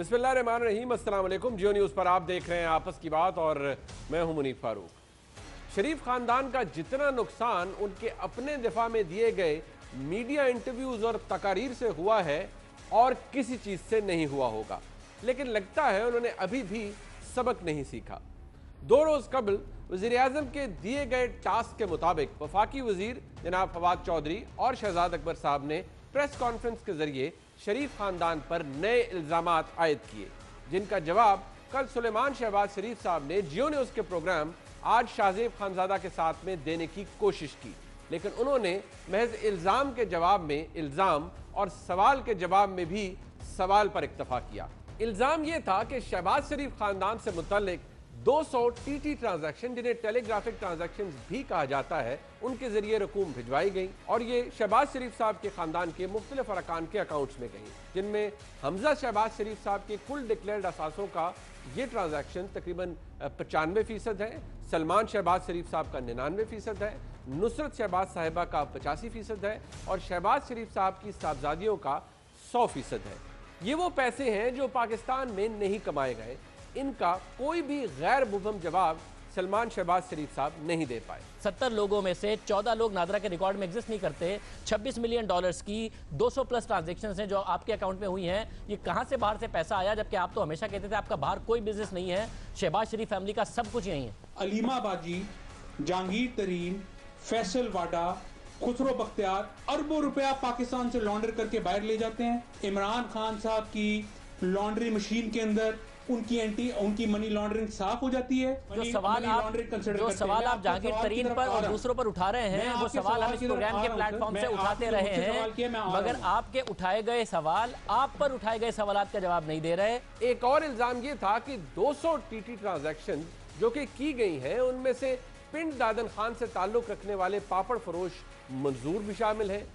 बिस्मिल्लाहिर्रहमानिर्रहीम, अस्सलाम वालेकुम। जियो न्यूज़ पर आप देख रहे हैं आपस की बात और मैं हूं मुनीफ फारूक। शरीफ खानदान का जितना नुकसान उनके अपने दिफा में दिए गए मीडिया इंटरव्यूज़ और तकारीर से हुआ है और किसी चीज़ से नहीं हुआ होगा, लेकिन लगता है उन्होंने अभी भी सबक नहीं सीखा। 2 रोज़ कबल वज़ीर आज़म के दिए गए टास्क के मुताबिक वफाकी वज़ीर जनाब फवाद चौधरी और शहजाद अकबर साहब ने प्रेस कॉन्फ्रेंस के जरिए शरीफ खानदान पर नए इल्ज़ामात आयद किए, जिनका जवाब कल सुलेमान शहबाज शरीफ साहब ने जियो न्यूज़ के प्रोग्राम आज शाहजेब खानजादा के साथ में देने की कोशिश की, लेकिन उन्होंने महज इल्ज़ाम के जवाब में इल्ज़ाम और सवाल के जवाब में भी सवाल पर इक्तफा किया। इल्ज़ाम यह था कि शहबाज शरीफ खानदान से मुतल्लिक 200 टीटी ट्रांजैक्शन, जिन्हें टेलीग्राफिक ट्रांजैक्शन भी कहा जाता है, उनके जरिए रकूम भिजवाई गई और ये शहबाज शरीफ साहब के खानदान के मुख्तलिफ अरकान के अकाउंट्स में गई, जिनमें हमजा शहबाज शरीफ साहब के कुल डिक्लेयर्ड असासों का ये ट्रांजैक्शन तकरीबन 95% है, सलमान शहबाज शरीफ साहब का 99% है, नुसरत शहबाज साहिबा का 85% है और शहबाज शरीफ साहब की साहबजादियों का 100% है। ये वो पैसे हैं जो पाकिस्तान में नहीं कमाए गए। इनका कोई भी गैर मुबहम जवाब सलमान शहबाज शरीफ साहब नहीं दे पाए। 70 लोगों में से 14 लोग नादरा के रिकॉर्ड में एग्जिस्ट नहीं करते। 26 मिलियन डॉलर्स की 200 प्लस ट्रांजैक्शंस हैं जो आपके अकाउंट में हुई हैं। ये कहां से बाहर से पैसा आया, जबकि आप तो हमेशा कहते थे आपका बाहर कोई बिजनेस नहीं है, शहबाज शरीफ फैमिली का सब कुछ यही है। अलीमा बाजी, जहांगीर तरीन, फैसल वाडा, खुसरो बख्तियार अरबों रुपया पाकिस्तान से लॉन्डर करके बाहर ले जाते हैं। इमरान खान साहब की लॉन्ड्री मशीन के अंदर उनकी मनी लॉन्ड्रिंग साफ हो जाती है। जो सवाल आप जहांगीर तरीन पर और दूसरों पर उठा रहे हैं, वो सवाल हम इस प्रोग्राम के प्लेटफॉर्म से उठाते रहे हैं, मगर आपके उठाए गए सवाल, आप पर उठाए गए सवालात का जवाब नहीं दे रहे। एक और इल्जाम ये था कि 200 टीटी ट्रांजैक्शन जो कि की गई हैं, उनमें से पिंड दादन खान से ताल्लुक रखने वाले पापड़ फरोश मंजूर भी शामिल हैं,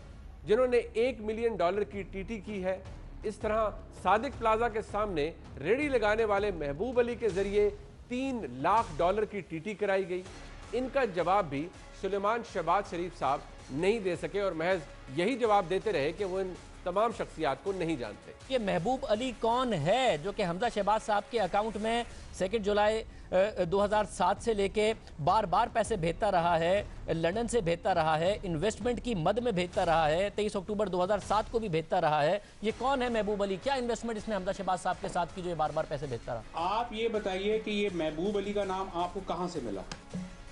जिन्होंने $1 मिलियन की टीटी की है। इस तरह सादिक प्लाजा के सामने रेडी लगाने वाले महबूब अली के जरिए $3 लाख की टीटी कराई गई। इनका जवाब भी सुलेमान शहबाज शरीफ साहब नहीं दे सके और महज यही जवाब देते रहे कि वो इन तमाम शख्सियात को नहीं जानते। ये महबूब अली कौन है जो कि हमजा शहबाज साहब के अकाउंट में 2 जुलाई 2007 से लेके बार बार पैसे भेजता रहा है, लंदन से भेजता रहा है, इन्वेस्टमेंट की मद में भेजता रहा है, 23 अक्टूबर 2007 को भी भेजता रहा है। ये कौन है महबूब अली? क्या इन्वेस्टमेंट इसने हमजा शहबाज साहब के साथ की जो ये बार बार पैसे भेजता रहा? आप ये बताइए कि ये महबूब अली का नाम आपको कहां से मिला?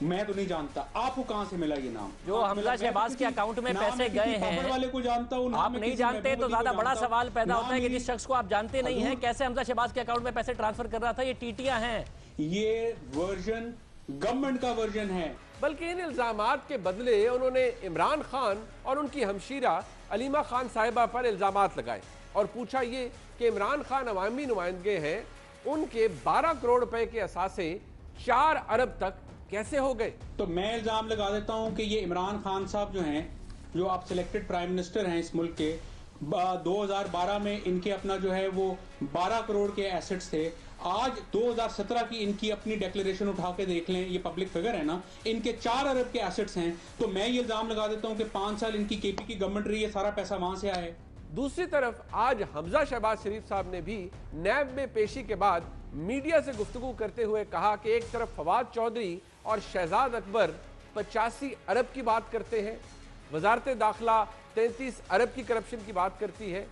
मैं तो नहीं जानता, आपको कहां से मिला ये नाम? जो हमजा शहबाज के अकाउंट में पैसे गए हैं, वाले को जानता हूं, आप नहीं जानते तो ज्यादा बड़ा सवाल पैदा होता है कि जिस शख्स को आप जानते नहीं हैं, कैसे हमजा शहबाज के अकाउंट में पैसे ट्रांसफर कर रहा था? ये टीटियां हैं। ये वर्जन गवर्नमेंट का वर्जन है। बल्कि इन इल्जामात के बदले उन्होंने इमरान खान और उनकी हमशीरा अलीमा खान साहिबा पर इल्जामात लगाए और पूछा ये कि इमरान खान अवामी नुमाइंदे हैं, उनके 12 करोड़ रुपए के असासे 4 अरब तक कैसे हो गए? तो मैं इल्जाम लगा देता हूं कि ये इमरान खान साहब जो हैं, जो आप सिलेक्टेड प्राइम मिनिस्टर हैं इस मुल्क के, 2012 में इनके अपना जो है वो 12 करोड़ के एसेट्स थे। आज 2017 की इनकी अपनी डिक्लेरेशन उठा के देख लें, ये पब्लिक फिगर है ना, इनके 4 अरब के एसेट्स हैं। तो मैं ये इल्जाम लगा देता हूं कि 5 साल इनकी केपी की गवर्नमेंट रही है, सारा पैसा वहां से आया है। दूसरी तरफ आज हमजा शहबाज शरीफ साहब ने भी नैब में पेशी के बाद मीडिया से गुफ्तगू करते हुए कहा कि एक तरफ फवाद चौधरी और शहजाद अकबर 85 अरब की बात करते हैं, वजारत दाखिला 33 अरब की करप्शन की बात करती है,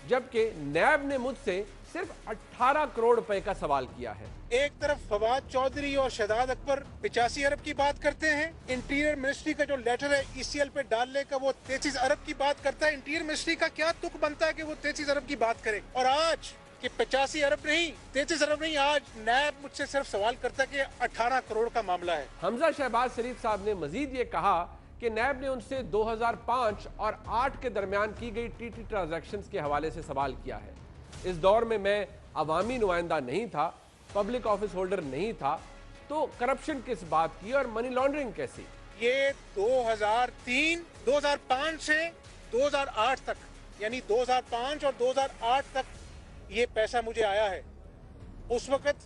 जबकि नैब ने मुझसे सिर्फ 18 करोड़ रुपए का सवाल किया है। एक तरफ फवाद चौधरी और शहजाद अकबर 85 अरब की बात करते हैं, इंटीरियर मिनिस्ट्री का जो लेटर है ECL पे डालने का वो 33 अरब की बात करता है। इंटीरियर मिनिस्ट्री का क्या तुक बनता है कि वो 33 अरब की बात करे? और आज कि 85 अरब नहीं, 33 अरब नहीं, आज नैब मुझसे सिर्फ सवाल करता है कि 18 करोड़ का मामला है। हमजा शहबाज शरीफ साहब ने मजीद ये कहा कि नैब ने उनसे 2005 और 8 के दरमियान की गई टीटी ट्रांजैक्शंस के हवाले से सवाल किया है। इस दौर में मैं अवामी नुमाइंदा नहीं था, पब्लिक ऑफिस होल्डर नहीं था, तो करप्शन किस बात की और मनी लॉन्ड्रिंग कैसी? ये 2005 से 2008 तक, यानी 2005 और 2008 तक ये पैसा मुझे आया है। उस वक्त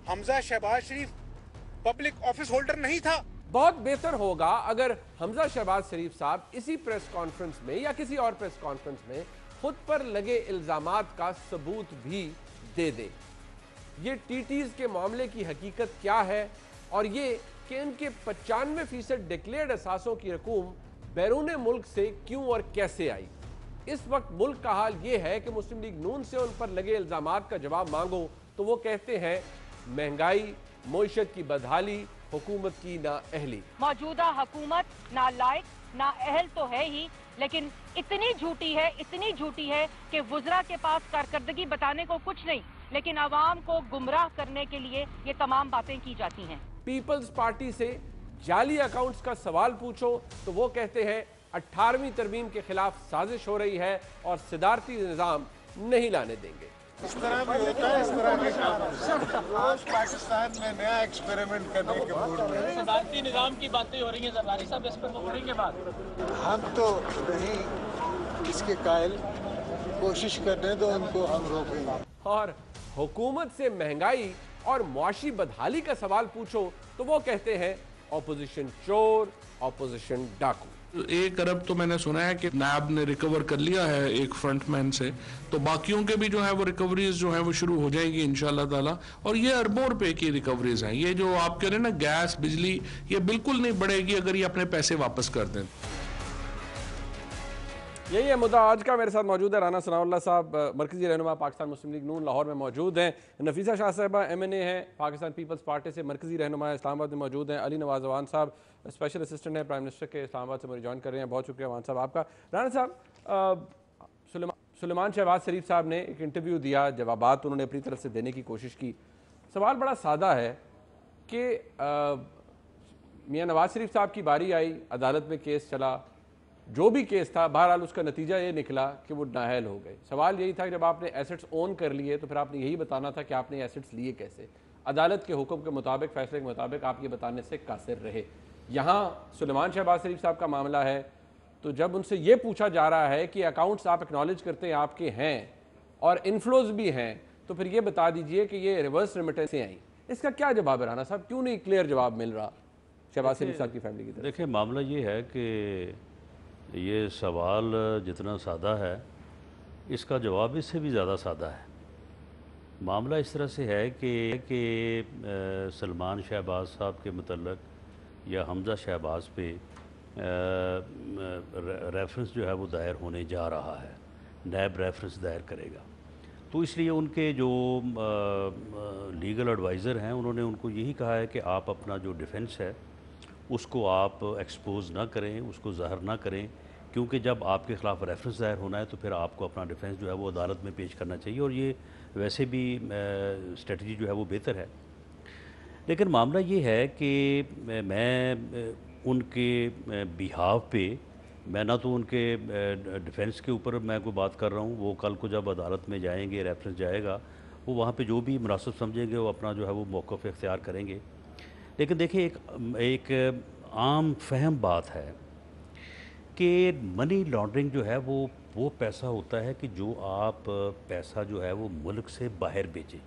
हमजा शहबाज शरीफ पब्लिक ऑफिस होल्डर नहीं था। बहुत बेहतर होगा अगर हमजा शहबाज शरीफ साहब इसी प्रेस कॉन्फ्रेंस में या किसी और प्रेस कॉन्फ्रेंस में खुद पर लगे इल्जामात का सबूत भी दे दे। ये टीटीज के मामले की हकीकत क्या है और ये कि इनके 95% डिक्लेयर्ड असासों की रकूम बैरून मुल्क से क्यों और कैसे आई। इस वक्त मुल्क का हाल ये है कि मुस्लिम लीग नून से उन पर लगे इल्जामात का जवाब मांगो तो वो कहते हैं महंगाई, मईशत की बदहाली, हुकूमत की नाअहली। मौजूदा हुकूमत नालायक नाअहल तो है ही, लेकिन इतनी झूठी है कि वुज़रा के पास कारकर्दगी बताने को कुछ नहीं, लेकिन आवाम को गुमराह करने के लिए ये तमाम बातें की जाती हैं। पीपल्स पार्टी से जाली अकाउंट्स का सवाल पूछो तो वो कहते हैं 18वीं तरमीम के खिलाफ साजिश हो रही है और सदारती निज़ाम नहीं लाने देंगे। इस तरह भी होता है, इस तरह के काम रोज पाकिस्तान में नया एक्सपेरिमेंट करने के मूड में। सदारती निज़ाम की बातें हो रही हैं ज़रदारी साहब, इस पर मुकर्री के बाद हम तो नहीं इसके कायल, कोशिश करने दो उनको, हम रोकेंगे। और हुकूमत से महंगाई और मुआशी बदहाली का सवाल पूछो तो वो कहते हैं ऑपोजिशन चोर, ऑपोजिशन डाकू। 1 अरब तो मैंने सुना है कि नायब ने रिकवर कर लिया है एक फ्रंटमैन से, तो बाकियों के भी जो है वो रिकवरीज जो है वो शुरू हो जाएगी इंशाल्लाह ताला। और ये अरबों रुपए की रिकवरीज हैं। ये जो आप कह रहे हैं ना गैस बिजली, ये बिल्कुल नहीं बढ़ेगी अगर ये अपने पैसे वापस कर दें। यही है मुद्दा आज का। मेरे साथ मौजूद है राना सनाउल्लाह साहब, मरकजी रहनुमा पाकिस्तान मुस्लिम लीग नून, लाहौर में मौजूद हैं। नफीसा शाह साहबा MNA हैं, पाकिस्तान पीपल्स पार्टी से मरकजी रहनुमा इस्लामाबाद में मौजूद हैं। अली नवाज अवान साहब स्पेशल असिस्टेंट हैं प्राइम मिनिस्टर के, इस्लामाबाद से मुझे ज्वाइन कर रहे हैं। बहुत शुक्रिया अवान साहब आपका। राना साहब, सुलेमान शहबाज शरीफ साहब ने एक इंटरव्यू दिया, जवाबात उन्होंने अपनी तरफ से देने की कोशिश की। सवाल बड़ा सादा है कि मियाँ नवाज शरीफ साहब की बारी आई, अदालत में केस चला, जो भी केस था बहरहाल उसका नतीजा ये निकला कि वो नाअहल हो गए। सवाल यही था कि जब आपने एसेट्स ओन कर लिए तो फिर आपने यही बताना था कि आपने एसेट्स लिए कैसे। अदालत के हुक्म के मुताबिक, फैसले के मुताबिक आप ये बताने से कासिर रहे। यहाँ सुलेमान शहबाज शरीफ साहब का मामला है तो जब उनसे ये पूछा जा रहा है कि अकाउंट्स आप एक्नॉलेज करते हैं आपके हैं और इन्फ्लोज भी हैं, तो फिर ये बता दीजिए कि ये रिवर्स रेमिटेंस से आई। इसका क्या जवाब है राना साहब? क्यों नहीं क्लियर जवाब मिल रहा शहबाज शरीफ साहब की फैमिली की तरफ? देखिए, मामला ये है कि ये सवाल जितना सादा है इसका जवाब इससे भी ज़्यादा सादा है। मामला इस तरह से है कि सलमान शहबाज साहब के मतलब या हमज़ा शहबाज पे रेफरेंस जो है वो दायर होने जा रहा है, नैब रेफरेंस दायर करेगा। तो इसलिए उनके जो लीगल एडवाइज़र हैं उन्होंने उनको यही कहा है कि आप अपना जो डिफेंस है उसको आप एक्सपोज ना करें, उसको ज़ाहिर ना करें, क्योंकि जब आपके ख़िलाफ़ रेफरेंस दायर होना है तो फिर आपको अपना डिफेंस जो है वो अदालत में पेश करना चाहिए और ये वैसे भी स्ट्रेटजी जो है वो बेहतर है। लेकिन मामला ये है कि मैं उनके बिहाव पे, मैं ना तो उनके डिफेंस के ऊपर मैं कोई बात कर रहा हूँ, वो कल को जब अदालत में जाएंगे, रेफरेंस जाएगा, वो वहाँ पे जो भी मुनासिब समझेंगे वो अपना जो है वो मौक़िफ़ इख्तियार करेंगे। लेकिन देखिए, एक आम फहम बात है कि मनी लॉन्ड्रिंग जो है वो पैसा होता है कि जो आप पैसा जो है वो मुल्क से बाहर भेजें।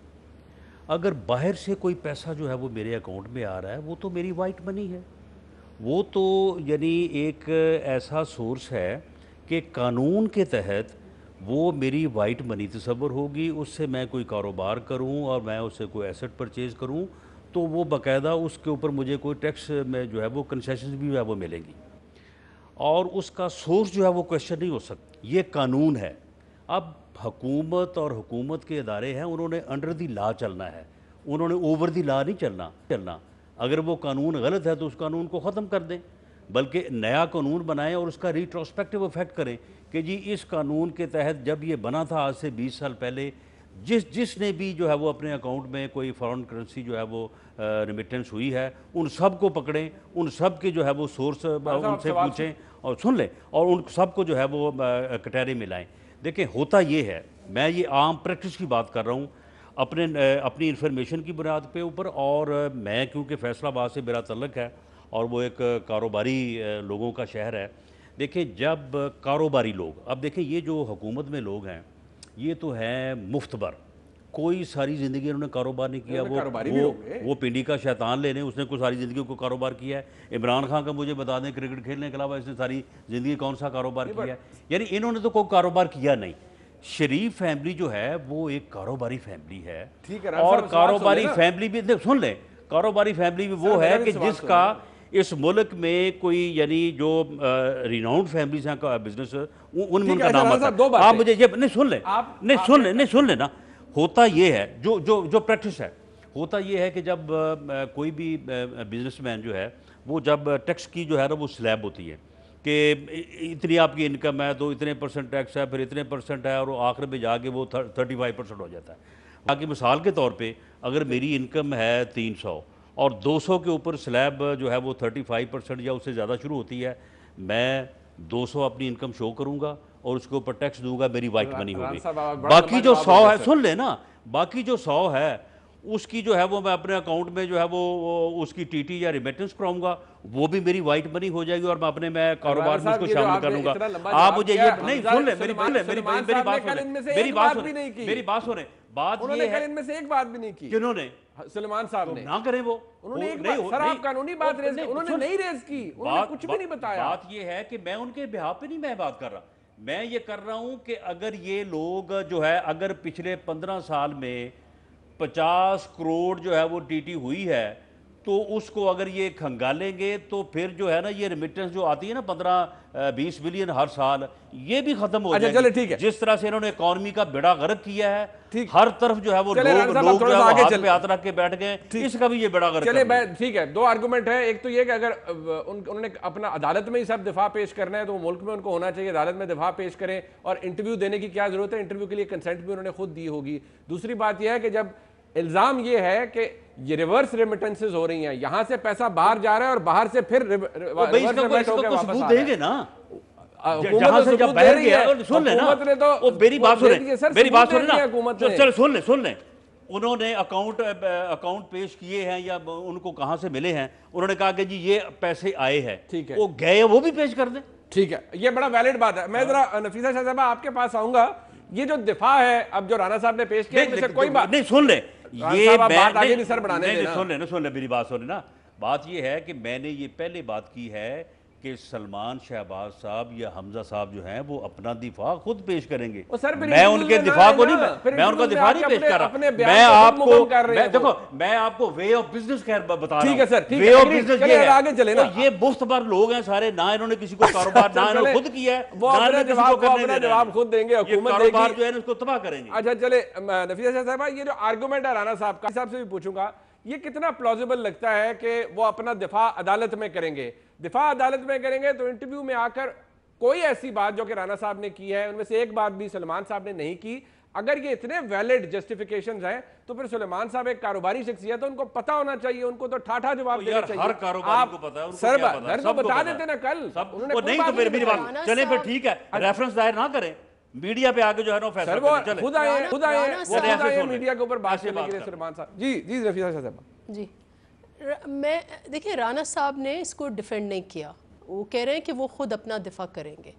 अगर बाहर से कोई पैसा जो है वो मेरे अकाउंट में आ रहा है, वो तो मेरी वाइट मनी है, वो तो यानी एक ऐसा सोर्स है कि कानून के तहत वो मेरी वाइट मनी तस्वर होगी। उससे मैं कोई कारोबार करूं और मैं उससे कोई एसेट परचेज़ करूं तो वो बाकायदा उसके ऊपर मुझे कोई टैक्स में जो है वो कंसेशन भी है वो मिलेंगी और उसका सोर्स जो है वो क्वेश्चन नहीं हो सकता। ये कानून है। अब हुकूमत और हुकूमत के इदारे हैं, उन्होंने अंडर दी लॉ चलना है, उन्होंने ओवर दी लॉ नहीं चलना। अगर वो कानून गलत है तो उस कानून को ख़त्म कर दें, बल्कि नया कानून बनाएं और उसका रिट्रोस्पेक्टिव इफेक्ट करें कि जी इस कानून के तहत जब ये बना था आज से 20 साल पहले, जिसने भी जो है वो अपने अकाउंट में कोई फॉरेन करेंसी जो है वो रिमिटेंस हुई है, उन सब को पकड़ें, उन सब के जो है वो सोर्स उनसे पूछें और सुन लें और उन सब को जो है वो कटहरे में लाएँ। देखें, होता ये है, मैं ये आम प्रैक्टिस की बात कर रहा हूँ अपनी इन्फॉर्मेशन की बुनियाद पे ऊपर, और मैं क्योंकि फैसलाबाद से मेरा तल्लक है और वो एक कारोबारी लोगों का शहर है। देखें, जब कारोबारी लोग, अब देखें ये जो हुकूमत में लोग हैं ये तो है मुफ्तबर, कोई सारी ज़िंदगी उन्होंने कारोबार नहीं किया। वो पिंडी का शैतान ले लें, उसने कोई सारी ज़िंदगी को कारोबार किया है। इमरान खान का मुझे बता दें, क्रिकेट खेलने के अलावा इसने सारी ज़िंदगी कौन सा कारोबार किया है? यानी इन्होंने तो कोई कारोबार किया नहीं। शरीफ फैमिली जो है वो एक कारोबारी फैमिली है। ठीक है, और कारोबारी फैमिली भी सुन ले, कारोबारी फैमिली भी वो है कि जिसका इस मुल्क में कोई यानी जो रिनाउंड फैमिलीज हैं का बिजनेस उनमें उनका नाम आता है। आप मुझे ये नहीं सुन ले, नहीं सुन ले ना। होता ये है जो जो जो प्रैक्टिस है, होता ये है कि जब कोई भी बिजनेसमैन जो है वो जब टैक्स की जो है ना वो स्लैब होती है कि इतनी आपकी इनकम है तो इतने % टैक्स है, फिर इतने % है, और आखिर में जाके वो 35% हो जाता है। बाकी मिसाल के तौर पे अगर मेरी इनकम है 300 और 200 के ऊपर स्लैब जो है वो 35% या उससे ज़्यादा शुरू होती है, मैं 200 अपनी इनकम शो करूँगा और उसके ऊपर टैक्स दूंगा, मेरी वाइट मनी होगी। बाकी जो 100 है, सुन ले ना, बाकी जो 100 है उसकी जो है वो मैं अपने अकाउंट में जो है वो उसकी टीटी या रिमिटेंस कराऊंगा, वो भी मेरी वाइट मनी हो जाएगी और मैं अपने कारोबार में उसको शामिल कर लूंगा। आप मुझे ये नहीं सुन ले, मेरी बात सुने, बात ये है इनमें से एक बात भी नहीं की। किन्होंने? सुलेमान साहब ने। ना करें वो, उन्होंने एक बात, सर आप कानूनी बात रेज, उन्होंने नहीं रेज की, उन्होंने कुछ भी नहीं बताया। बात ये है कि मैं उनके बिहाफ पे नहीं मैं बात कर रहा, मैं ये कर रहा हूं कि अगर ये लोग जो है अगर पिछले 15 साल में 50 करोड़ जो है वो टीटी हुई है तो उसको अगर ये खंगालेंगे तो फिर जो है ना ये रिमिटेंस जो आती है ना 15-20 बिलियन हर साल, ये भी खत्म हो जाएगी। चले ठीक है, जिस तरह से इन्होंने इकोनॉमी का बेड़ा गर्क किया है, हर तरफ जो है वो लोग हाथ पे हाथ रख के बैठ गए, इसका भी ये बेड़ा गर्क। चले ठीक है, दो आर्गुमेंट है। एक तो ये कि अगर उन्होंने अपना अदालत में ही सब दिफा पेश करना है तो मुल्क में उनको होना चाहिए, अदालत में दिफा पेश करें, और इंटरव्यू देने की क्या जरूरत है, इंटरव्यू के लिए कंसेंट भी उन्होंने खुद दी होगी। दूसरी बात यह है कि जब इल्जाम ये है कि ये रिवर्स रेमिटेंसेस हो रही हैं, यहां से पैसा बाहर जा रहा है और बाहर से फिर सबूत देंगे ना, जहां से जब बहर गया। सुन ले ना, वो मेरी बात सुने ना, सुन ले, उन्होंने अकाउंट पेश किए हैं या उनको कहां से मिले हैं, उन्होंने कहा कि जी ये पैसे आए हैं, ठीक है, वो गए वो भी पेश कर दें। ठीक है, ये बड़ा वैलिड बात है। मैं जरा नफीसा शाह साहब आपके पास आऊंगा। ये जो दिफा है अब जो राणा साहब ने पेश किया, कोई बात नहीं, सुन ले, ये बात आगे नहीं सर बढ़ाने देना। सुन ले मेरी बात, सुन ना। बात ये है कि मैंने ये पहले बात की है कि सलमान शहबाज साहब या हमजा साहब जो हैं वो अपना दिफा खुद पेश करेंगे। मैं उनके दिफा को नहीं, मैं उनका दिफा नहीं पेश कर रहा, मैं आपको देखो, मैं आपको वे ऑफ बिजनेस बता रहा हूं। ठीक है सर, वे ऑफ बिजनेस ये है, आगे चले ना। ये मुफ्तबर लोग हैं सारे, ना इन्होंने किसी को कारोबार ना इन्होंने खुद किया है, वो अपना जवाब खुद देंगे, हुकूमत कारोबार जो है उसको तबाह करेंगे। अच्छा चले नफीसा शाह साहब, ये जो आर्गुमेंट है राणा साहब का, हिसाब से भी पूछूंगा, ये कितना प्लॉजिबल लगता है कि वो अपना दिफा अदालत में करेंगे? दिफा अदालत में करेंगे तो इंटरव्यू में आकर कोई ऐसी बात जो कि राणा साहब ने की है, उनमें से एक बात भी सलमान साहब ने नहीं की। अगर ये इतने वैलिड जस्टिफिकेशंस हैं तो फिर सुलेमान साहब एक कारोबारी शख्सियत है, उनको पता होना चाहिए, उनको तो ठाठा जवाब देना चाहिए। हर कारोबारी को पता है, सर तो बता देते ना कल, उन्होंने नहीं तो फिर मेरी बात चले, फिर ठीक है, रेफरेंस दायर ना करें, मीडिया पे आके जो है ना फैसला खुद आए मीडिया के ऊपर बात करने के लिए सलमान साहब। जी रफीसा शाह साहब जी, मैं देखिए राणा साहब ने इसको डिफेंड नहीं किया, वो कह रहे हैं कि वो खुद अपना दिफा करेंगे,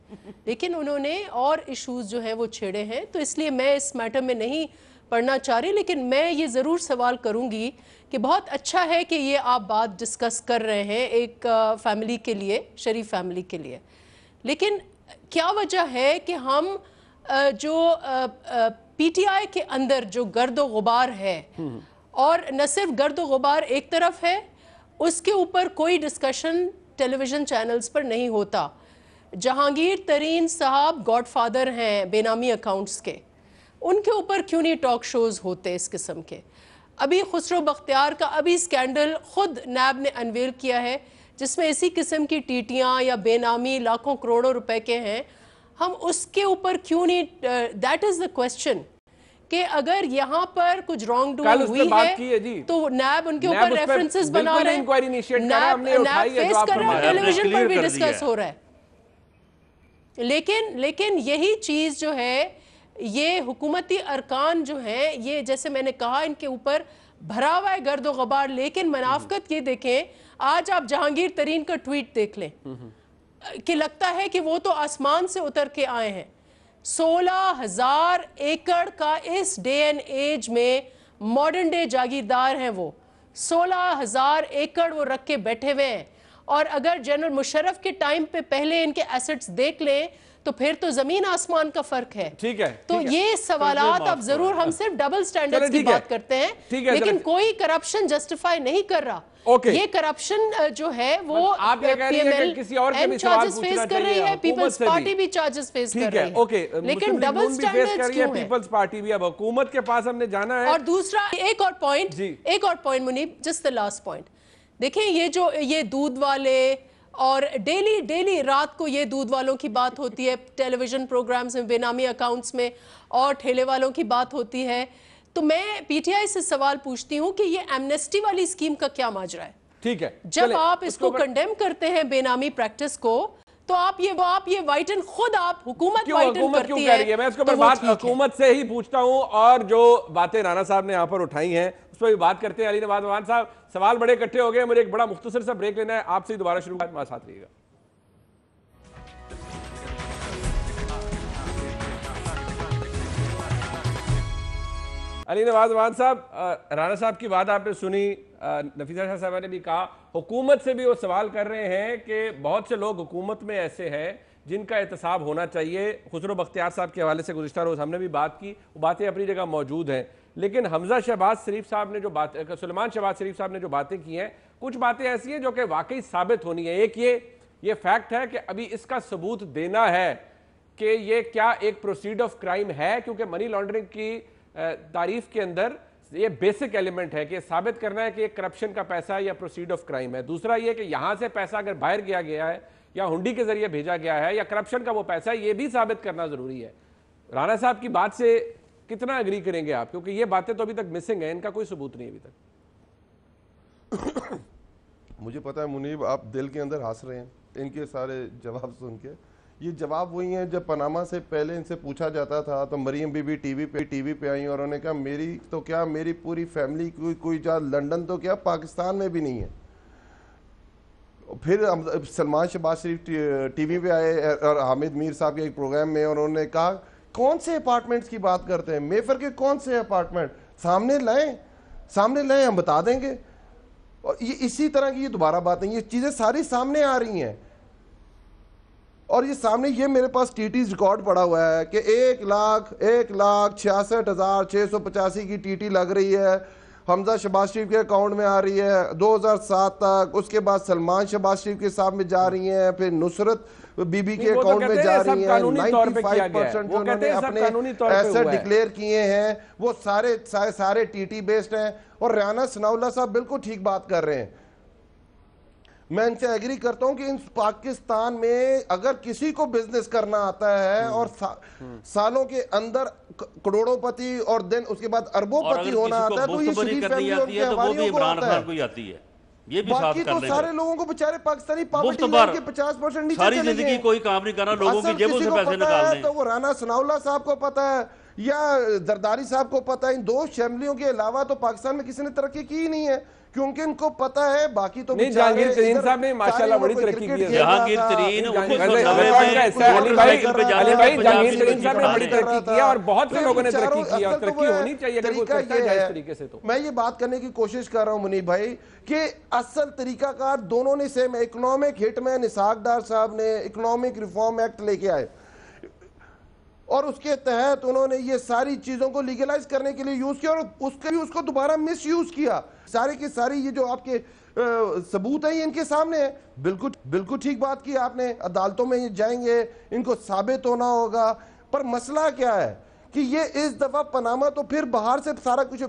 लेकिन उन्होंने और इश्यूज जो हैं वो छेड़े हैं, तो इसलिए मैं इस मैटर में नहीं पढ़ना चाह रही। लेकिन मैं ये ज़रूर सवाल करूंगी कि बहुत अच्छा है कि ये आप बात डिस्कस कर रहे हैं एक फैमिली के लिए, शरीफ फैमिली के लिए, लेकिन क्या वजह है कि हम जो PTI के अंदर जो गर्द गुबार है, और न सिर्फ गर्द गुबार एक तरफ है, उसके ऊपर कोई डिस्कशन टेलीविज़न चैनल्स पर नहीं होता। जहांगीर तरीन साहब गॉडफादर हैं बेनामी अकाउंट्स के, उनके ऊपर क्यों नहीं टॉक शोज़ होते इस किस्म के? अभी खुसरो बख्तियार का अभी स्कैंडल खुद नैब ने अनवेल किया है, जिसमें इसी किस्म की टीटियाँ या बेनामी लाखों करोड़ों रुपए के हैं, हम उसके ऊपर क्यों नहीं, दैट इज़ द क्वेश्चन, कि अगर यहाँ पर कुछ रॉन्ग डूइंग हुई है तो नैब उनके ऊपर रेफरेंसेस बना रहे हैं, नैब फेस कर रहे हैं, टेलीविजन पर भी डिस्कस हो रहा है। लेकिन यही चीज जो है, ये हुकूमती अरकान जो है, ये जैसे मैंने कहा इनके ऊपर भरा हुआ है गर्दो गबार। लेकिन मुनाफकत ये देखें, आज आप जहांगीर तरीन का ट्वीट देख लें कि लगता है कि वो तो आसमान से उतर के आए हैं। 16,000 एकड़ का इस डे एंड एज में मॉडर्न डे जागीरदार हैं वो, 16,000 एकड़ वो रख के बैठे हुए हैं। और अगर जनरल मुशर्रफ के टाइम पे पहले इनके एसेट्स देख लें तो फिर तो जमीन आसमान का फर्क है। ठीक है, तो ये सवालात अब जरूर हम सिर्फ डबल स्टैंडर्ड्स की बात करते हैं, लेकिन कोई करप्शन जस्टिफाई नहीं कर रहा। ये करप्शन जो है वो आप ये कह रही है कि किसी और के भी सवाल फेस कर रही है, पीपल्स पार्टी भी चार्जेस फेस कर रही है। ओके, लेकिन डबल स्टैंडर्ड्स क्यों है? पीपल्स पार्टी भी अब हुकूमत के पास हमने जाना है। और दूसरा एक और point Muneeb, just the last point, देखें ये दूध वाले और डेली रात को ये दूध वालों की बात होती है टेलीविजन प्रोग्राम्स में, बेनामी अकाउंट्स में, और ठेले वालों की बात होती है। तो मैं पीटीआई से सवाल पूछती हूं कि ये एमनेस्टी वाली स्कीम का क्या माजरा है? ठीक है, जब आप इसको कंडेम करते हैं बेनामी प्रैक्टिस को, तो आप ये वाइटन खुद आप हुकूमत वाइटन करती है। मैं इसके ऊपर बात हुकूमत से ही पूछता हूं, और जो बातें राणा साहब ने यहां पर उठाई हैं उस पर भी बात करते हैं। अली नवाज अमान साहब, सवाल बड़े इकट्ठे हो गए, मुझे एक बड़ा मुख्तसर सा ब्रेक लेना है, आपसे दोबारा शुरू करना, साथ रहिएगा। अली नवाज अमान साहब, राणा साहब की बात आपने सुनी, नफीसा शाह साहब ने भी कहा, हुकूमत से भी वो सवाल कर रहे हैं कि बहुत से लोग हुकूमत में ऐसे हैं जिनका एहतसाब होना चाहिए। खुसरो बख्तियार साहब के हवाले से गुज़िश्ता रोज़ हमने भी बात की, वो बातें अपनी जगह मौजूद हैं, लेकिन हमजा शहबाज शरीफ साहब ने जो बात, सुलेमान शहबाज शरीफ साहब ने जो बातें की हैं, कुछ बातें ऐसी हैं जो कि वाकई साबित होनी है। एक ये फैक्ट है कि अभी इसका सबूत देना है कि ये क्या एक प्रोसीड ऑफ क्राइम है, क्योंकि मनी लॉन्ड्रिंग की तारीफ के अंदर ये बेसिक एलिमेंट है कि साबित करना है कि ये करप्शन का पैसा है या प्रोसीड ऑफ क्राइम है। दूसरा ये कि यहां से पैसा अगर बाहर किया गया है या हुंडी के जरिए भेजा गया है या करप्शन का वो पैसा है, ये भी साबित करना जरूरी है। राणा साहब की बात से कितना एग्री करेंगे आप, क्योंकि ये बातें तो अभी तक मिसिंग है, इनका कोई सबूत नहीं अभी तक। मुझे पता है मुनीब, आप दिल के अंदर हंस रहे हैं इनके सारे जवाब सुन के। ये जवाब वही हैं जब पनामा से पहले इनसे पूछा जाता था तो मरियम बीबी टीवी पे आई और उन्होंने कहा मेरी तो क्या, मेरी पूरी फैमिली कोई जा लंदन तो क्या पाकिस्तान में भी नहीं है। फिर सलमान शहबाज शरीफ टीवी पे आए और हामिद मीर साहब के एक प्रोग्राम में, और उन्होंने कहा कौन से अपार्टमेंट्स की बात करते हैं, मेफर के कौन से अपार्टमेंट, सामने लाएं हम बता देंगे। और ये इसी तरह की ये दोबारा बातें, ये चीजें सारी सामने आ रही हैं। और ये सामने ये मेरे पास टीटीज रिकॉर्ड पड़ा हुआ है कि 1,66,685 की टीटी लग रही है, हमजा शहबाज शरीफ के अकाउंट में आ रही है 2007 तक। उसके बाद सलमान शहबाज शरीफ के साथ में जा रही हैं, फिर नुसरत बीबी के अकाउंट में जा रही हैं। 95% जो उन्होंने अपने एसेट डिक्लेयर किए हैं वो सारे टीटी बेस्ड हैं। और राना सनाउल्लाह साहब बिल्कुल ठीक बात कर रहे हैं, मैं इनसे एग्री करता हूं कि इन पाकिस्तान में अगर किसी को बिजनेस करना आता है और सालों के अंदर करोड़ोंपति और दिन उसके बाद अरबोंपति होना आता है, तो ये शरीफ फैमिली और उनके हवालियों को आता है। ये भी बाकी तो सारे लोगों को बेचारे पाकिस्तानी पॉवर्टी लाइन के 50% नीचे सारी जिंदगी कोई काम नहीं करना, लोगों की जेबों से पैसे निकालने। तो वो राना सनाउल्लाह साहब को पता है या जरदारी साहब को पता है, इन दो शैमलियों के अलावा तो पाकिस्तान में किसी ने तरक्की की ही नहीं है, क्योंकि इनको पता है बाकी तो नहीं। जहांगीर तरीन साहब ने माशाल्लाह बड़ी तरक्की की है। जहांगीर तरीन अली भाई जहांगीर तरीन साहब ने बड़ी तरक्की की है और बहुत से लोगों ने तरक्की की है और तरक्की होनी चाहिए अगर वो करता है इस तरीके से। तो मैं ये बात करने की कोशिश कर रहा हूं मुनीब भाई कि असल तरीकाकार दोनों ने सेम। इकोनॉमिक हिटमैन इसहाक डार साहब ने इकोनॉमिक रिफॉर्म एक्ट लेके आए और उसके तहत उन्होंने ये सारी चीजों को लीगलाइज करने के लिए यूज किया और उसको दोबारा मिस यूज किया। सारे की सारी ये जो आपके सबूत है ये इनके सामने है। बिल्कुल ठीक बात की आपने, अदालतों में ये जाएंगे, इनको साबित होना होगा। पर मसला क्या है कि ये इस दफा पनामा तो फिर बाहर से सारा कुछ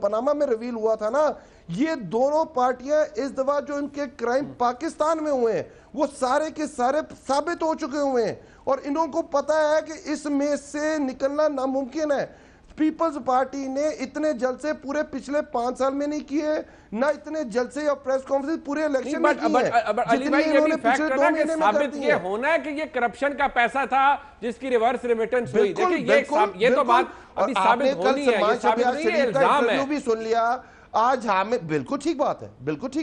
पनामा में रिवील हुआ था ना, ये दोनों पार्टियां इस दफा जो इनके क्राइम पाकिस्तान में हुए हैं वो सारे के सारे साबित हो चुके हुए हैं और इन्हों को पता है कि इसमें से निकलना नामुमकिन है। पीपल्स पार्टी ने इतने जल्द से पूरे पिछले 5 साल में नहीं किए, ना इतने जल्द से या प्रेस कॉन्फ्रेंस पूरे इलेक्शन में किए हैं। जितने इन्होंने पिछले 2 महीने में कर दिए। होना है कि ये करप्शन का पैसा था जिसकी रिवर्स रेमिटेंस हुई। देखिए ये तो बात अभी साबित होनी है, ये साबित नहीं है, इल्जाम है। भी सुन लिया आज हामिद, बिल्कुल ठीक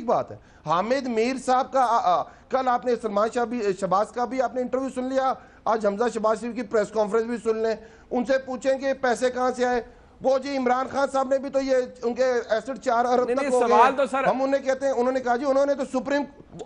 बात है, हामिद मीर साहब का कल आपने सलमान शहबाज का भी आपने इंटरव्यू सुन लिया, आज हमजा शहबाज शरीफ की प्रेस कॉन्फ्रेंस भी सुन लें, उनसे पूछेंगे पैसे कहां से आए। वो जी इमरान खान साहब ने भी तो ये उनके एसेट 4 अरब तक हो गए। तो सर हम उन्हें कहते हैं, उन्होंने कहा जी उन्होंने तो सुप्रीम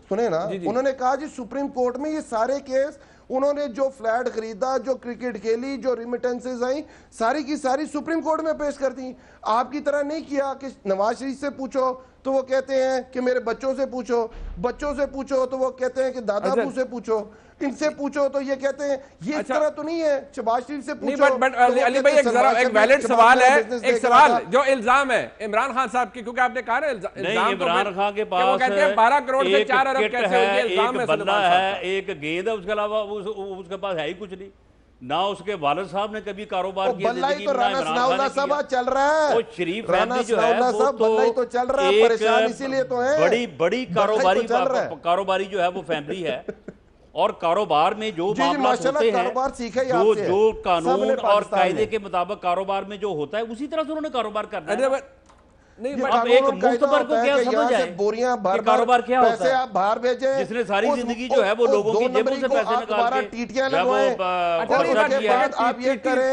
सुने ना, उन्होंने कहा जी सुप्रीम कोर्ट में ये सारे केस उन्होंने जो फ्लैट खरीदा, जो क्रिकेट खेली, जो रिमिटेंसेज आई, सारी की सारी सुप्रीम कोर्ट में पेश कर दी। आपकी तरह नहीं किया कि नवाज शरीफ से पूछो तो वो कहते हैं कि मेरे बच्चों से पूछो, बच्चों से पूछो तो वो कहते हैं कि दादा अबू से पूछो, इनसे पूछो तो ये कहते हैं ये इस तरह तो नहीं है। शहबाज शरीफ से पूछो। बट अली भाई एक वैलिड सवाल है, एक सवाल जो इल्जाम है इमरान खान साहब की, क्योंकि आपने कहा ना इल्जाम इमरान खान के पास वो कहते हैं 12 करोड़ से 4 अरब कैसे हो गए, इल्जाम एक बल्ला है, एक गेंद है, उसके अलावा उसके पास है ही कुछ नहीं। ना उसके वालिद साहब ने कभी कारोबार किया जिंदगी में, राना सनाउल्लाह साहब चल रहा है। वो शरीफ फैमिली जो है वो तो चल रहा है, परेशान इसीलिए तो है। बड़ी कारोबारी जो है वो फैमिली है, और कारोबार में जो मामला होते हैं, जो कानून और कायदे के मुताबिक कारोबार में जो होता है उसी तरह से उन्होंने कारोबार करना है। नहीं, अब एक मुख्तबर को क्या समझ आए बोरियां भर कारोबार क्या होता है? आप बाहर भेजें, जिसने सारी जिंदगी जो है वो लोगों की जेबों से पैसे निकाल के टीटियां लगवाएं, आप ये करें,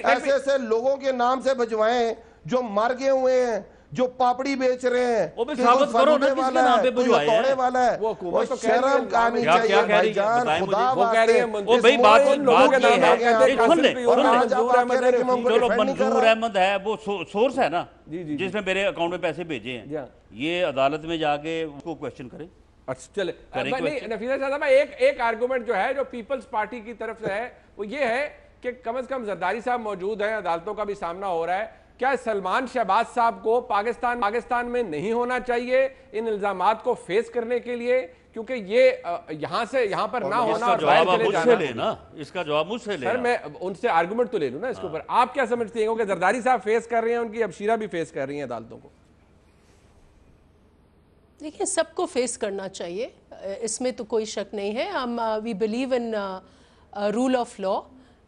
ऐसे लोगों के नाम से भिजवाएं जो मर गए हुए हैं, जो पापड़ी बेच रहे हैं, वो भी साबित करो ना किसके नाम पे भिजवाए हैं। वाला है वो शर्म कहानी चाहिए भाईजान, खुदा वो कह रही है वो भाई बात ये है, सुन ले चलो मंजूर अहमद है वो सोर्स है ना जिसने मेरे अकाउंट में पैसे भेजे हैं, ये अदालत में जाके उसको क्वेश्चन करें। अच्छा चले नफीसा साहब, एक आर्गुमेंट जो है जो पीपल्स पार्टी की तरफ से है वो ये है कि कम से कम जरदारी साहब मौजूद हैं, अदालतों का भी सामना हो रहा है, क्या सलमान शहबाज साहब को पाकिस्तान में नहीं होना चाहिए इन इल्जामात को फेस करने के लिए, क्योंकि ये यहाँ पर ना होना और मुझसे लेना, इसका जवाब मुझसे लेना। सर मैं उनसे आर्गुमेंट तो ले लूं ना इसके ऊपर। आप क्या समझते हैं कि जरदारी साहब फेस कर रहे हैं, उनकी अबशीरा भी फेस कर रही हैं अदालतों को? देखिए, सबको फेस करना चाहिए, इसमें तो कोई शक नहीं है। हम we believe in rule of law,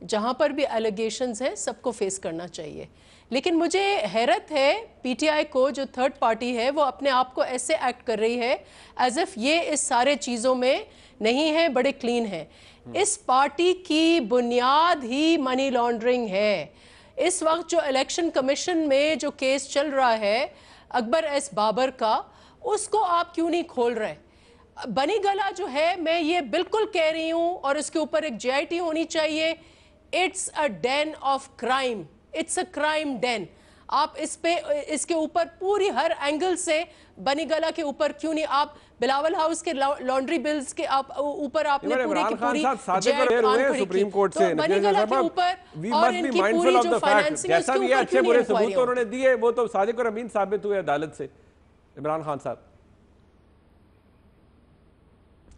जहाँ पर भी एलिगेशंस हैं सबको फेस करना चाहिए। लेकिन मुझे हैरत है पीटीआई को, जो थर्ड पार्टी है, वो अपने आप को ऐसे एक्ट कर रही है एज इफ ये इस सारे चीज़ों में नहीं है, बड़े क्लीन है। इस पार्टी की बुनियाद ही मनी लॉन्ड्रिंग है। इस वक्त जो इलेक्शन कमीशन में जो केस चल रहा है अकबर एस बाबर का, उसको आप क्यों नहीं खोल रहे? बनी गला जो है, मैं ये बिल्कुल कह रही हूँ, और इसके ऊपर एक JIT होनी चाहिए। It's a den of crime, it's a crime den. आप इसके ऊपर पूरी हर एंगल से बनी गला के ऊपर क्यों नहीं, आप बिलावल हाउस के लॉन्ड्री बिल्स के आप ऊपर आपने पूरी की पूरी सुप्रीम कोर्ट से बनी गला के ऊपर और इनकी पूरी जो फाइनेंसिंग है उसके ऊपर अच्छे बुरे सबूत तो उन्होंने दिए, वो तो सादिक और अमीन साबित हुए अदालत से। इमरान खान साहब,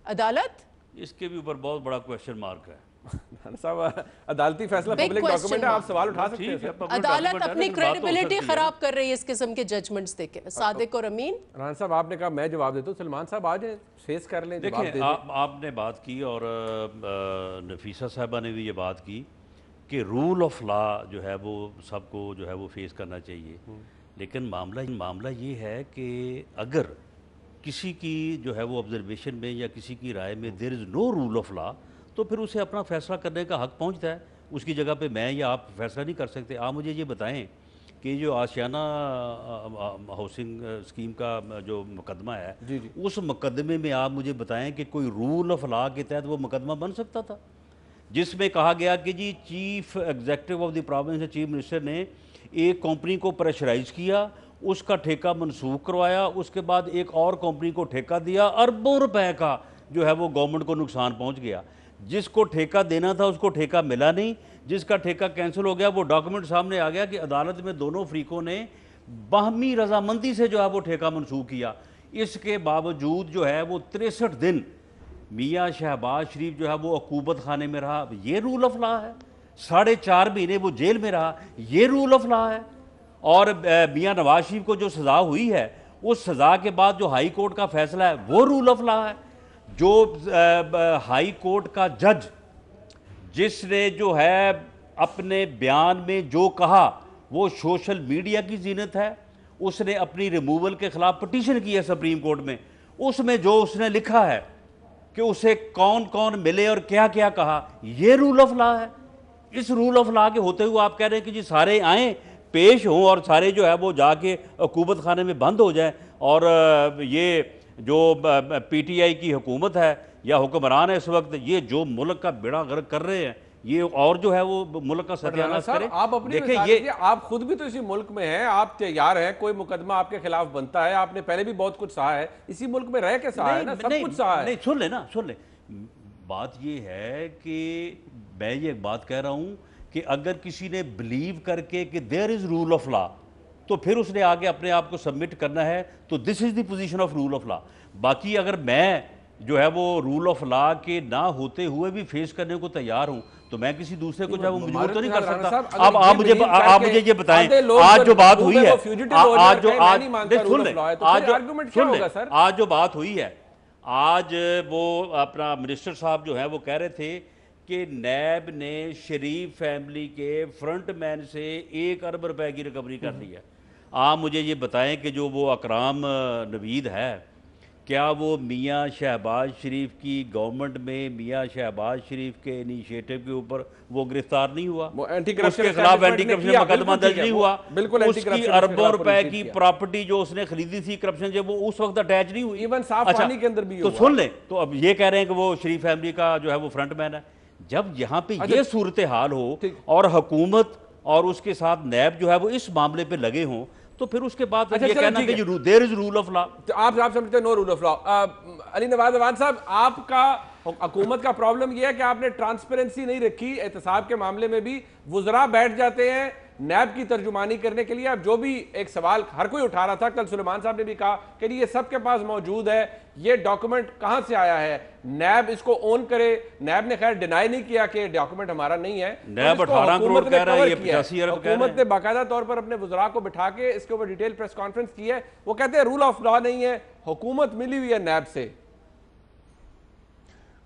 अदालत इसके भी ऊपर बहुत बड़ा क्वेश्चन मार्क है साहब। अदालती फैसला पब्लिक डॉक्यूमेंट है, आप सवाल उठा सकते हैं। अदालत अपनी क्रेडिबिलिटी खराब कर रही है इस किस्म के जजमेंट्स देके। सादिक और अमीन, राना साहब आपने कहा मैं जवाब देता हूँ, सलमान साहब आ जाए फेस कर लें। देखिए आपने बात की और नफीसा साहबा ने भी ये बात की कि रूल ऑफ लॉ जो है वो सबको जो है वो फेस करना चाहिए। लेकिन मामला ये है कि अगर किसी की जो है वो ऑब्जर्वेशन में या किसी की राय में there is no rule of law, तो फिर उसे अपना फैसला करने का हक पहुंचता है। उसकी जगह पे मैं या आप फैसला नहीं कर सकते। आप मुझे ये बताएं कि जो आशियाना हाउसिंग स्कीम का जो मुकदमा है, उस मुकदमे में आप मुझे बताएं कि कोई रूल ऑफ लॉ के तहत वो मुकदमा बन सकता था, जिसमें कहा गया कि जी chief executive of the province या चीफ मिनिस्टर ने एक कंपनी को प्रेशराइज किया, उसका ठेका मनसूख करवाया, उसके बाद एक और कंपनी को ठेका दिया, अरबों रुपए का जो है वो गवर्नमेंट को नुकसान पहुंच गया। जिसको ठेका देना था उसको ठेका मिला नहीं, जिसका ठेका कैंसिल हो गया वो डॉक्यूमेंट सामने आ गया कि अदालत में दोनों फरीकों ने बाहमी रजामंदी से जो है वो ठेका मनसूख किया। इसके बावजूद जो है वो 63 दिन मियाँ शहबाज शरीफ जो है वो अकूबत खाने में रहा, ये रूल ऑफ लॉ है। 4.5 महीने वो जेल में रहा, ये रूल ऑफ लॉ है। और मियाँ नवाज शरीफ को जो सज़ा हुई है, उस सज़ा के बाद जो हाई कोर्ट का फैसला है वो रूल ऑफ लॉ है। जो हाई कोर्ट का जज जिसने जो है अपने बयान में जो कहा वो सोशल मीडिया की जीनत है, उसने अपनी रिमूवल के खिलाफ पिटीशन की है सुप्रीम कोर्ट में। उसमें जो उसने लिखा है कि उसे कौन कौन मिले और क्या क्या कहा, ये रूल ऑफ लॉ है। इस रूल ऑफ लॉ के होते हुए आप कह रहे हैं कि जी सारे आए पेश हों और सारे जो है वो जाके अकूबत खाने में बंद हो जाए और ये जो पीटीआई की हुकूमत है या हुक्मरान है इस वक्त, ये जो मुल्क का बेड़ा गर्क कर रहे हैं, ये और जो है वो मुल्क का सत्यानाश करें। आप अपनी देखिए ये आप खुद भी तो इसी मुल्क में हैं, आप तैयार हैं, कोई मुकदमा आपके खिलाफ बनता है, आपने पहले भी बहुत कुछ सहा है, इसी मुल्क में रह के सहा है ना, सब कुछ सहा है। नहीं, सुन ले, बात ये है कि मैं ये एक बात कह रहा हूं कि अगर किसी ने बिलीव करके कि there is rule of law, तो फिर उसने आगे अपने आप को सबमिट करना है, तो this is the position of rule of law. बाकी अगर मैं जो है वो रूल ऑफ लॉ के ना होते हुए भी फेस करने को तैयार हूं, तो मैं किसी दूसरे को जो है वो मजबूर तो नहीं कर सकता। अब आप मुझे ये बताएं, आज जो बात हुई है, आज जो बात हुई है, आज वो अपना मिनिस्टर साहब जो है वो कह रहे थे कि नैब ने शरीफ फैमिली के फ्रंटमैन से 1 अरब रुपए की रिकवरी कर ली है। आप मुझे ये बताएं कि जो वो अकराम नवीद है, क्या वो मियाँ शहबाज शरीफ की गवर्नमेंट में मियाँ शहबाज शरीफ के इनिशिएटिव के ऊपर वो गिरफ्तार नहीं हुआ? उसके खिलाफ एंटी करप्शन मुकदमा दर्ज नहीं हुआ? उसकी अरबों रुपए की प्रॉपर्टी जो उसने खरीदी थी करप्शन से, वो उस वक्त अटैच नहीं हुई? इवन साफ पानी के अंदर भी तो सुन ले, तो अब ये कह रहे हैं कि वो शरीफ फैमिली का जो है वो फ्रंटमैन है। जब यहाँ पे ये सूरत हाल हो और हुकूमत और उसके साथ नैब जो है वो इस मामले पे लगे हों, तो फिर उसके बाद ये कहना कि there is rule of law. आप समझते हैं no rule of law. Ali Nawaz Awan साहब, आपका हुकूमत का प्रॉब्लम यह है कि आपने ट्रांसपेरेंसी नहीं रखी। एहतसाब के मामले में भी वुज़रा बैठ जाते हैं नैब की तर्जुमानी करने के लिए। अब जो भी एक सवाल हर कोई उठा रहा था, कल सुलेमान साहब ने भी कहा कि ये सबके पास मौजूद है, ये डॉक्यूमेंट कहां से आया है, नैब इसको ओन करे। नैब ने खैर डिनाई नहीं किया कि डॉक्यूमेंट हमारा नहीं है। नैब 18 करोड़ कह रहा है, ये 85 अरब कह रहा है। हुकूमत ने बाकायदा तौर पर अपने वुज़रा को बिठा के इसके ऊपर डिटेल प्रेस कॉन्फ्रेंस की है। वो कहते हैं रूल ऑफ लॉ नहीं है, हुकूमत मिली हुई है नैब से।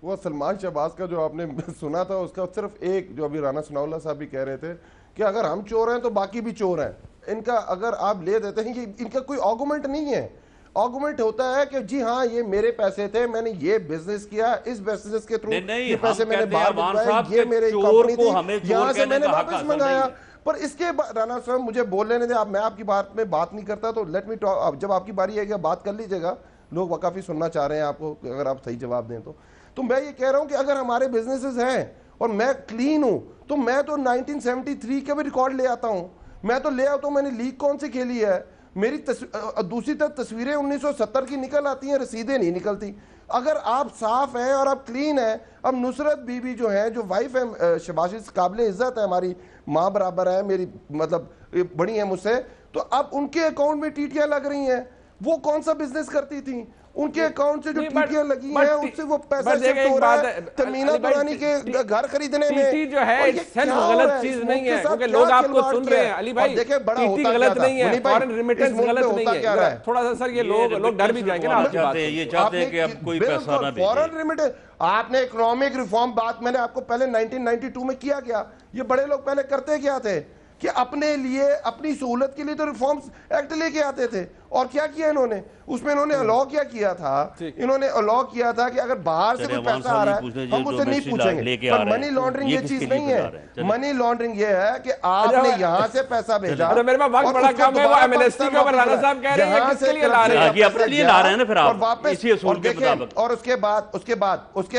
वो सलमान शहबाज का जो आपने सुना था, उसका सिर्फ एक, जो अभी राना सनाउल्लाह साहब भी कह रहे थे कि अगर हम चोर हैं तो बाकी भी चोर हैं। इनका अगर आप ले देते हैं कि इनका कोई आर्गुमेंट नहीं है। आर्गुमेंट होता है कि जी हाँ, ये मेरे पैसे थे, मैंने ये बिजनेस किया, इस बिजनेस के थ्रू ये पैसे मैंने बाहर भिजवाए, ये मेरे कंपनी थी, यहाँ से मैंने वापस मंगाया। पर इसके बाद राना साहब मुझे बोल लेने दे, मैं आपकी बात में बात नहीं करता, तो लेट मी टॉक। जब आपकी बारी आएगी बात कर लीजिएगा, लोग काफी सुनना चाह रहे हैं आपको, अगर आप सही जवाब दें तो मैं ये कह रहा हूं कि अगर हमारे बिजनेसेस हैं और मैं क्लीन हूं, तो मैं तो 1973 के भी रिकॉर्ड ले आता हूं। मैं तो ले आता हूं, मैंने लीग कौन सी खेली है। मेरी दूसरी तरफ तस्वीरें 1970 की निकल आती हैं, रसीदें नहीं निकलती। अगर आप साफ हैं और आप क्लीन हैं, अब नुसरत बीबी जो है, जो वाइफ है शहबाज शरीफ, काबिल इज्जत है, हमारी माँ बराबर है, मेरी मतलब बड़ी है मुझसे, तो अब उनके अकाउंट में टीटियां लग रही हैं। वो कौन सा बिजनेस करती थी? उनके अकाउंट से जो टीटियां लगी हैं, उससे वो पैसा शिफ्ट हो रहा है तमीना दुरानी के घर खरीदने में। टीटी जो है गलत चीज नहीं है, क्योंकि लोग आपको सुन रहे हैं। अली भाई, देखिए बड़ा टीटी गलत नहीं है, फॉरेन रेमिटेंस गलत नहीं है। थोड़ा सा सर ये लोग डर भी जाएंगे ना। ये चाहते हैं कि अब कोई पैसा ना भेजे। फॉरेन रेमिटेंस, आपने इकोनॉमिक रिफॉर्म बात मैंने आपको पहले 1992 में किया गया। ये बड़े लोग पहले करते क्या थे कि अपने लिए, अपनी सहूलत के लिए तो रिफॉर्म्स एक्ट लेके आते थे। और क्या किया इन्होंने? उसमें इन्होंने अलाउ क्या किया था? इन्होंने अलाउ किया था कि अगर बाहर से कोई पैसा आ रहा है हम उससे नहीं पूछेंगे। पर मनी लॉन्ड्रिंग ये चीज नहीं है। मनी लॉन्ड्रिंग ये है कि आपने यहाँ से पैसा भेजा, मेरे पास वक्त बड़ा कम है, वो एमएनएसटी का राणा साहब कह रहे हैं किसके लिए ला रहे हैं? अपने लिए ला रहे हैं ना, फिर आप वापस इसी असूल के मुताबिक। और उसके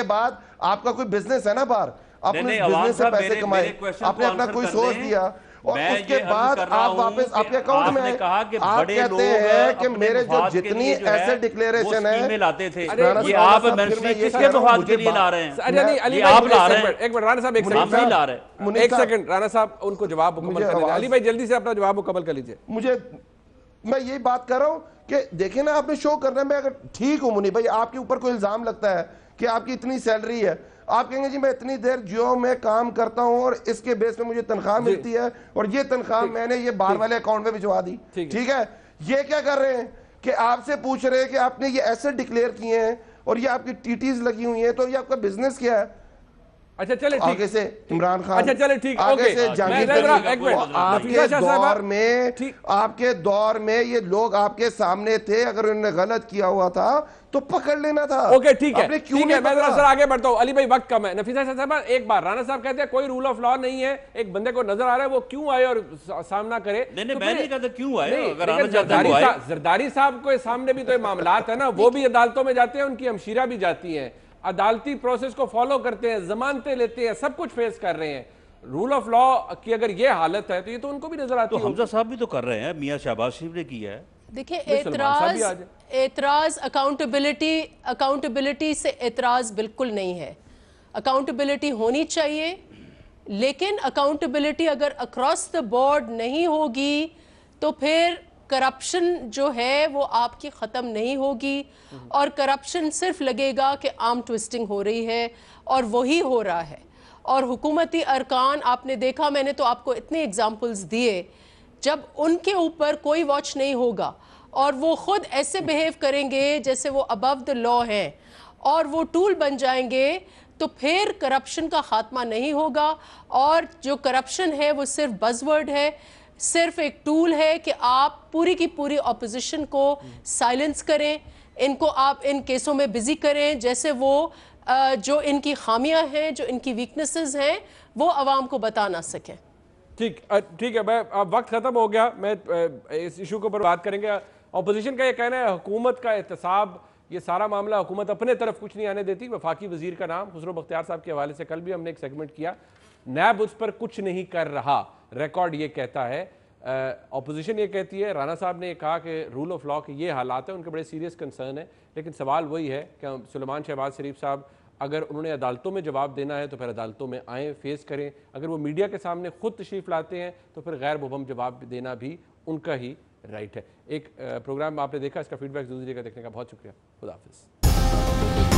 बाद आपका कोई बिजनेस है ना बाहर, अपने बिजनेस से पैसे कमाए, आपने अपना कोई सोर्स दिया और उसके बाद आप वापस आपके अकाउंट में कहा कि आप बड़े कहते हैं कि मेरे जो जितनी एसेट डिक्लेरेशन है लाते थे, ये आप किसके मफाद के लिए ला रहे हैं? अली भाई, आप ला रहे हैं। एक मिनट राणा साहब, एक सेकंड राणा साहब, उनको जवाब मुकम्मल कर लीजिए। अली भाई जल्दी से अपना जवाब मुकम्मल कर लीजिए। मैं यही बात कर रहा हूं कि देखिए ना, आपने शो करने में अगर ठीक हूं मुनी भाई, आपके ऊपर कोई इल्जाम लगता है कि आपकी इतनी सैलरी है, आप कहेंगे जी मैं इतनी देर जियो में काम करता हूं और इसके बेस पे मुझे तनख्वाह मिलती है और ये तनख्वाह मैंने ये बाहर वाले अकाउंट में भिजवा दी। ठीक है, ये क्या कर रहे हैं कि आपसे पूछ रहे हैं कि आपने ये एसेट डिक्लेयर किए हैं और ये आपकी टीटीज लगी हुई हैं, तो ये आपका बिजनेस क्या है? अच्छा चले ठीक, आगे से इमरान खान, अच्छा चले ठीक, आगे ओके। से जहांगीर मैं तरीन, एक मिनट, आपके दौर में, आपके दौर में ये लोग आपके सामने थे, अगर उन्होंने गलत किया हुआ था तो पकड़ लेना था। ओके ठीक है, आपने क्यों ठीक नहीं है, मैं पकड़ा? सर आगे बढ़ता हूं, अली भाई वक्त कम है। नफीसा साहब एक बार राणा साहब कहते हैं कोई रूल ऑफ लॉ नहीं है, एक बंदे को नजर आ रहा है वो क्यों आए और सामना करे। नहीं, तो मैं नहीं कहता क्यों आए, अगर आना लेकिन चाहते हैं वो आए। जरदारी साहब के सामने भी तो मामलात है ना, वो भी अदालतों में जाते हैं, उनकी हमशीरा भी जाती है, अदालती प्रोसेस को फॉलो करते हैं, जमानतें लेते हैं, सब कुछ फेस कर रहे हैं। रूल ऑफ लॉ की अगर ये हालत है तो ये तो उनको भी नजर आती है। तो हमजा साहब भी तो कर रहे हैं, मियां शहबाज शरीफ ने किया है। देखिए एतराज अकाउंटेबिलिटी से एतराज बिल्कुल नहीं है, अकाउंटेबिलिटी होनी चाहिए, लेकिन अकाउंटेबिलिटी अगर अक्रॉस द बोर्ड नहीं होगी तो फिर करप्शन जो है वो आपकी ख़त्म नहीं होगी, और करप्शन सिर्फ लगेगा कि आर्म ट्विस्टिंग हो रही है, और वही हो रहा है। और हुकूमती अरकान आपने देखा, मैंने तो आपको इतने एग्जाम्पल्स दिए, जब उनके ऊपर कोई वॉच नहीं होगा और वो खुद ऐसे बिहेव करेंगे जैसे वो अबव द लॉ हैं और वो टूल बन जाएंगे, तो फिर करप्शन का खात्मा नहीं होगा। और जो करप्शन है वो सिर्फ बज़वर्ड है, सिर्फ एक टूल है कि आप पूरी की पूरी ऑपोजिशन को साइलेंस करें, इनको आप इन केसों में बिजी करें, जैसे वो जो इनकी खामियां हैं, जो इनकी वीकनेसेस हैं, वो आवाम को बता ना सकें। ठीक है, मैं अब वक्त खत्म हो गया, मैं इस इशू के ऊपर बात करेंगे। ऑपोजिशन का ये कहना है हुकूमत का एहतसाब, ये सारा मामला हुकूमत अपने तरफ कुछ नहीं आने देती। वफाकी वजीर का नाम खुसरो बख्तियार साहब के हवाले से कल भी हमने एक सेगमेंट किया, नैब उस पर कुछ नहीं कर रहा, रिकॉर्ड ये कहता है। ऑपोजिशन ये कहती है, राणा साहब ने ये कहा कि रूल ऑफ लॉ के ये हालात हैं, उनके बड़े सीरियस कंसर्न है, लेकिन सवाल वही है कि सुलेमान शहबाज शरीफ साहब अगर उन्होंने अदालतों में जवाब देना है तो फिर अदालतों में आएँ, फेस करें। अगर वो मीडिया के सामने खुद तशरीफ़ लाते हैं तो फिर गैर मुबहम जवाब देना भी उनका ही राइट है। एक प्रोग्राम आपने देखा, इसका फीडबैक जरूर दीजिएगा। देखने का बहुत शुक्रिया। खुदा हाफिज़।